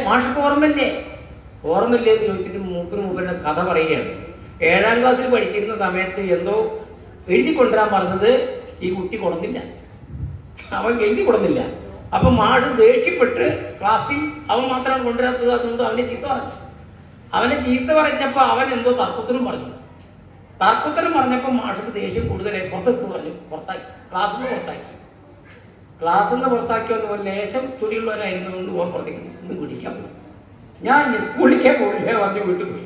മാഷക്ക് ഓർമ്മയില്ലേ എന്ന് ചോദിച്ചിട്ട് മൂപ്പരുടെ കഥ പറയുകയാണ്. 7ാം ക്ലാസ്സിൽ പഠിച്ചിരുന്ന സമയത്ത് എന്തോ എഴുതി കൊണ്ടുവരാൻ പറഞ്ഞത് ഈ കുട്ടി കൊടുന്നില്ല, അവൻ എഴുതി കൊടുന്നില്ല. അപ്പൊ മാഷ് ദേഷ്യപ്പെട്ട് ക്ലാസ്സിൽ അവൻ മാത്രമാണ് കൊണ്ടുവരാത്തത്, അതുകൊണ്ട് അവനെ ചീത്ത പറഞ്ഞപ്പോൾ അവൻ എന്തോ തർക്കുത്തരം പറഞ്ഞപ്പോൾ മാഷക്ക് ദേഷ്യം കൂടുതലായി പുറത്തേക്ക് പറഞ്ഞു, ക്ലാസ്സിൽ നിന്ന് പുറത്താക്കിയ ലേശം ചുടിയുള്ളവരായിരുന്നതുകൊണ്ട് ഓൻ പുറത്തേക്ക് ഇന്ന് പിടിക്കാൻ പോയി. ഞാൻ സ്കൂളിലേക്ക് പോയില്ലേ പറഞ്ഞ് വീട്ടിൽ പോയി.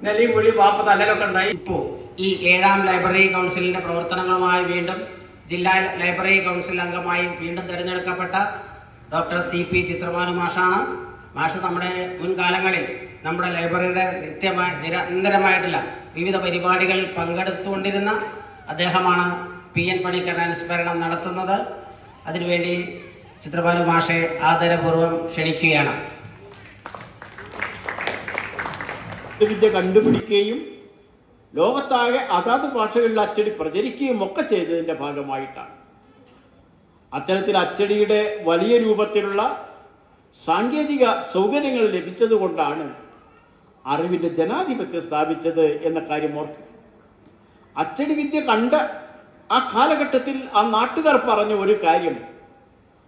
നെല്ലിയും വിളി പാപ്പ തല്ലലൊക്കെ ഉണ്ടായി. ഇപ്പോൾ ഈ 7ാം ലൈബ്രറി കൗൺസിലിന്റെ പ്രവർത്തനങ്ങളുമായി വീണ്ടും ജില്ലാ ലൈബ്രറി കൗൺസിൽ അംഗമായി വീണ്ടും തിരഞ്ഞെടുക്കപ്പെട്ട ഡോക്ടർ CP ചിത്രഭാനു മാഷാണ്. മാഷ് നമ്മുടെ മുൻകാലങ്ങളിൽ നമ്മുടെ ലൈബ്രറിയുടെ നിരന്തരമായിട്ടുള്ള വിവിധ പരിപാടികളിൽ പങ്കെടുത്തുകൊണ്ടിരുന്ന അദ്ദേഹമാണ്. PN പണിക്കർ അനുസ്മരണം നടത്തുന്നത്. അതിനുവേണ്ടി ചിത്രഭാനു മാഷെ ആദരപൂർവ്വം ക്ഷണിക്കുകയാണ്. വിദ്യ കണ്ടുപിടിക്കുകയും ലോകത്താകെ അതാത് ഭാഷകളിൽ അച്ചടി പ്രചരിക്കുകയും ഒക്കെ ചെയ്തതിൻ്റെ ഭാഗമായിട്ടാണ്. അത്തരത്തിൽ അച്ചടിയുടെ വലിയ രൂപത്തിലുള്ള സാങ്കേതിക സൗകര്യങ്ങൾ ലഭിച്ചതുകൊണ്ടാണ് അറിവിൻ്റെ ജനാധിപത്യം സ്ഥാപിച്ചത് എന്ന കാര്യം ഓർക്കുക. അച്ചടി വിദ്യ കണ്ട ആ കാലഘട്ടത്തിൽ ആ നാട്ടുകാർ പറഞ്ഞ ഒരു കാര്യം,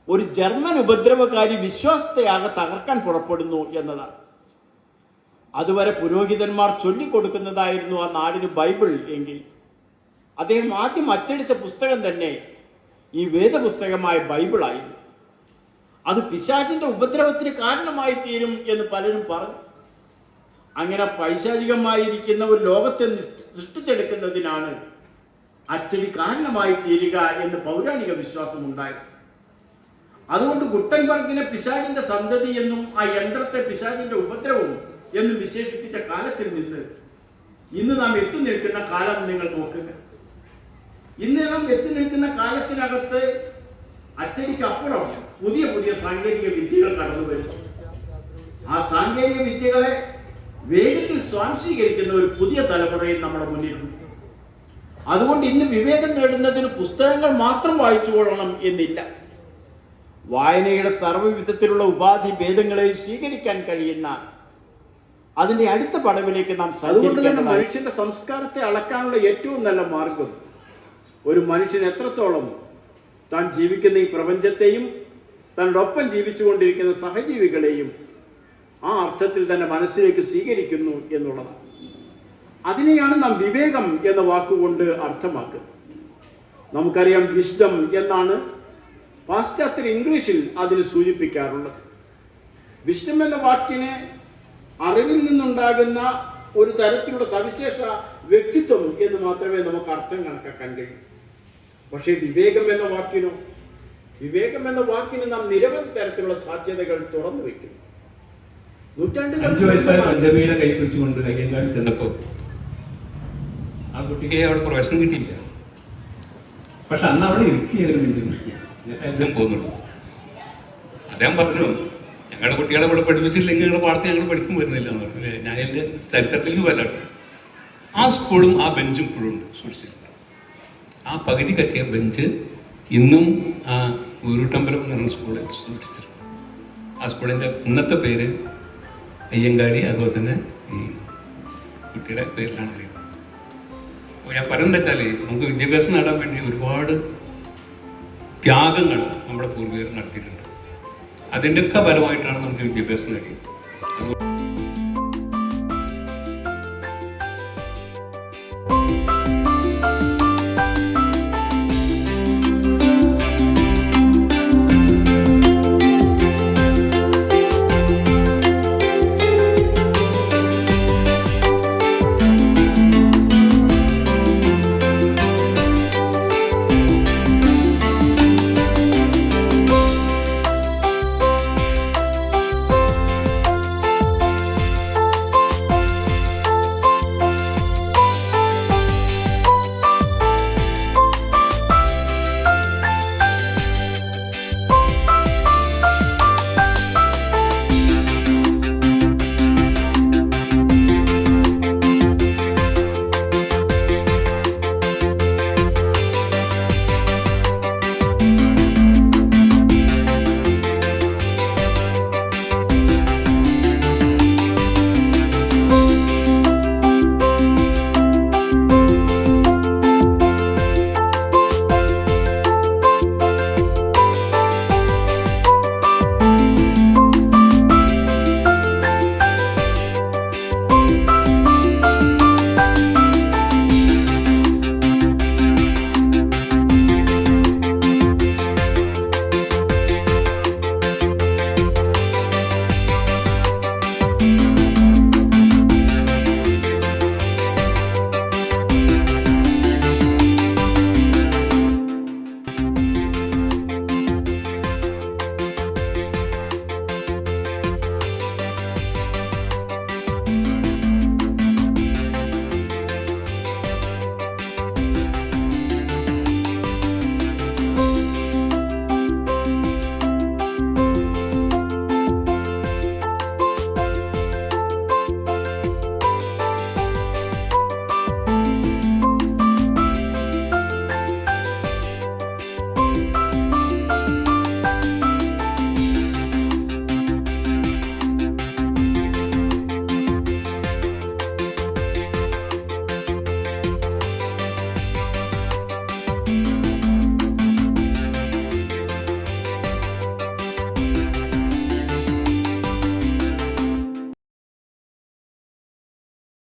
ഒരു ജർമ്മൻ ഉപദ്രവകാരി വിശ്വാസത്തെയാകെ തകർക്കാൻ പുറപ്പെടുന്നു എന്നതാണ്. അതുവരെ പുരോഹിതന്മാർ ചൊല്ലിക്കൊടുക്കുന്നതായിരുന്നു ആ നാടിന് ബൈബിൾ എങ്കിൽ അദ്ദേഹം ആദ്യം അച്ചടിച്ച പുസ്തകം തന്നെ ഈ വേദപുസ്തകമായ ബൈബിളായിരുന്നു. അത് പിശാചിന്റെ ഉപദ്രവത്തിന് കാരണമായി തീരും എന്ന് പലരും പറഞ്ഞു. അങ്ങനെ പൈശാചികമായിരിക്കുന്ന ഒരു ലോകത്തെ സൃഷ്ടിച്ചെടുക്കുന്നതിനാണ് അച്ചടി കാരണമായി തീരുക എന്ന് പൗരാണിക വിശ്വാസം ഉണ്ടായിരുന്നു. അതുകൊണ്ട് ഗുട്ടൻബർഗിനെ പിശാചിന്റെ സന്തതി എന്നും ആ യന്ത്രത്തെ പിശാചിന്റെ ഉപദ്രവവും എന്ന് വിശേഷിപ്പിച്ച കാലത്തിൽ നിന്ന് ഇന്ന് നാം എത്തി നിൽക്കുന്ന കാലം നിങ്ങൾ നോക്കുക. ഇന്ന് നാം എത്തി നിൽക്കുന്ന കാലത്തിനകത്ത് അച്ചടിക്കപ്പുറം പുതിയ പുതിയ സാങ്കേതിക വിദ്യകൾ കടന്നു വരുന്നു. ആ സാങ്കേതിക വിദ്യകളെ വേഗത്തിൽ സ്വാംശീകരിക്കുന്ന ഒരു പുതിയ തലമുറയിൽ നമ്മുടെ മുന്നിലുണ്ട്. അതുകൊണ്ട് ഇന്ന് വിവേകം നേടുന്നതിന് പുസ്തകങ്ങൾ മാത്രം വായിച്ചുകൊള്ളണം എന്നില്ല. വായനയുടെ സർവ്വവിധത്തിലുള്ള ഉപാധി ഭേദങ്ങളെ സ്വീകരിക്കാൻ കഴിയുന്ന അതിന്റെ അടുത്ത പടവിലേക്ക് നാം. അതുകൊണ്ട് തന്നെ മനുഷ്യന്റെ സംസ്കാരത്തെ അളക്കാനുള്ള ഏറ്റവും നല്ല മാർഗം ഒരു മനുഷ്യൻ എത്രത്തോളം താൻ ജീവിക്കുന്ന ഈ പ്രപഞ്ചത്തെയും തന്നോടൊപ്പം ജീവിച്ചുകൊണ്ടിരിക്കുന്ന സഹജീവികളെയും ആ അർത്ഥത്തിൽ തന്നെ മനസ്സിലേക്ക് സ്വീകരിക്കുന്നു എന്നുള്ളതാണ്. അതിനെയാണ് നാം വിവേകം എന്ന വാക്കുകൊണ്ട് അർത്ഥമാക്കുന്നത്. നമുക്കറിയാം, വിസ്ഡം എന്നാണ് പാശ്ചാത്യർ ഇംഗ്ലീഷിൽ അതിന് സൂചിപ്പിക്കാറുള്ളത്. വിസ്ഡം എന്ന വാക്കിന് അറിവിൽ നിന്നുണ്ടാകുന്ന ഒരു തരത്തിലുള്ള സവിശേഷ വ്യക്തിത്വം എന്ന് മാത്രമേ നമുക്ക് അർത്ഥം കണക്കാക്കാൻ കഴിയൂ. പക്ഷേ വിവേകം എന്ന വാക്കിന് നാം നിരവധി തരത്തിലുള്ള സാധ്യതകൾ തുറന്നു വെക്കുന്നു. 5 വയസ്സായ പഞ്ചമിയുടെ കൈ പിടിച്ചുകൊണ്ട് കയ്യങ്കാടി ചെന്നപ്പോ ആ കുട്ടിക്ക് അവിടെ പ്രവേശനം കിട്ടിയില്ല. പക്ഷെ അന്ന് അവിടെ ഇരുത്തിയായിരുന്നു. അദ്ദേഹം പോകുന്നുള്ളൂ. അദ്ദേഹം പറഞ്ഞു, ഞങ്ങളുടെ കുട്ടികളെ ഇവിടെ പഠിപ്പിച്ചില്ലെങ്കിൽ ഞങ്ങളുടെ പാടത്ത് ഞങ്ങൾ പഠിക്കും വരുന്നില്ല എന്ന് പറഞ്ഞു. ഞാൻ എൻ്റെ ചരിത്രത്തിലേക്ക് വരാം. ആ സ്കൂളും ആ ബെഞ്ചും ഇപ്പോഴും സൂക്ഷിച്ചിട്ടുണ്ട്. ആ പകുതി കത്തിയ ബെഞ്ച് ഇന്നും ആ ഊരുട്ടമ്പലം എന്ന് പറഞ്ഞ സ്കൂളിൽ സൂക്ഷിച്ചിട്ടുണ്ട്. ആ സ്കൂളിൻ്റെ ഇന്നത്തെ പേര് അയ്യങ്കാടി, അതുപോലെ തന്നെ ഈ കുട്ടിയുടെ പേരിലാണ് അറിയുന്നത്. അപ്പോൾ ഞാൻ പറയുന്നത് വെച്ചാൽ നമുക്ക് വിദ്യാഭ്യാസം നേടാൻ വേണ്ടി ഒരുപാട് ത്യാഗങ്ങൾ നമ്മുടെ പൂർവികർ നടത്തിയിട്ടുണ്ട്. അതിൻ്റെയൊക്കെ ഫലമായിട്ടാണ് നമുക്ക് വിദ്യാഭ്യാസം നേടിയത്.